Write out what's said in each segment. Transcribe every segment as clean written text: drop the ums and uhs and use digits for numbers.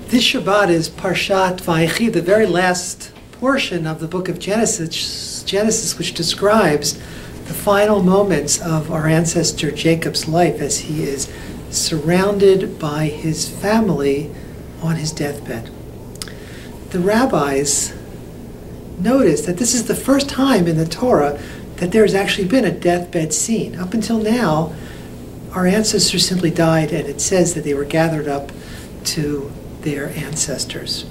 This Shabbat is Parshat Vayehi, the very last portion of the book of Genesis, which describes the final moments of our ancestor Jacob's life as he is surrounded by his family on his deathbed. The rabbis notice that this is the first time in the Torah that there has actually been a deathbed scene. Up until now, our ancestors simply died, and it says that they were gathered up to their ancestors.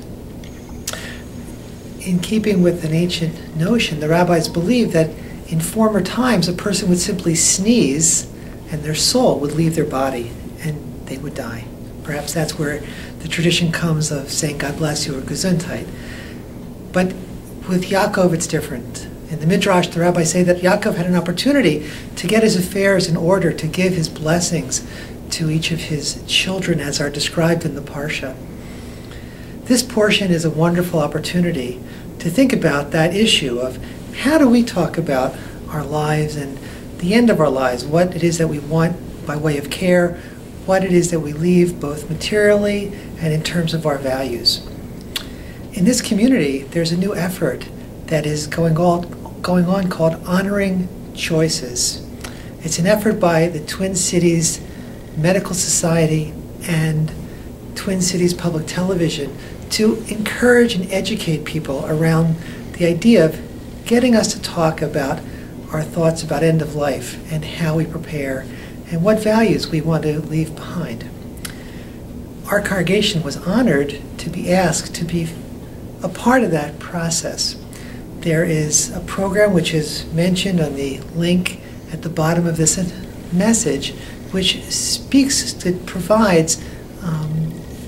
In keeping with an ancient notion, the rabbis believed that in former times a person would simply sneeze and their soul would leave their body and they would die. Perhaps that's where the tradition comes of saying God bless you or Gesundheit. But with Yaakov it's different. In the Midrash, the rabbis say that Yaakov had an opportunity to get his affairs in order, to give his blessings to each of his children as are described in the Parsha. This portion is a wonderful opportunity to think about that issue of how do we talk about our lives and the end of our lives, what it is that we want by way of care, what it is that we leave both materially and in terms of our values. In this community, there's a new effort that is going on called Honoring Choices. It's an effort by the Twin Cities Medical Society and Twin Cities Public Television to encourage and educate people around the idea of getting us to talk about our thoughts about end of life and how we prepare and what values we want to leave behind. Our congregation was honored to be asked to be a part of that process. There is a program which is mentioned on the link at the bottom of this message, which provides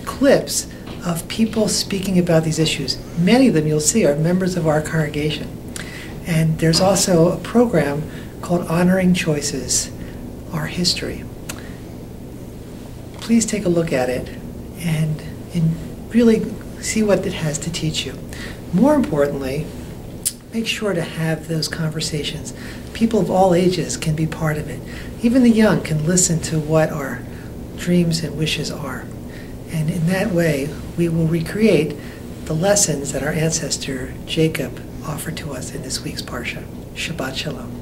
clips of people speaking about these issues. Many of them, you'll see, are members of our congregation. And there's also a program called Honoring Choices, Our History. Please take a look at it and really see what it has to teach you. More importantly, make sure to have those conversations. People of all ages can be part of it. Even the young can listen to what our dreams and wishes are. And in that way, we will recreate the lessons that our ancestor Jacob offered to us in this week's Parsha. Shabbat Shalom.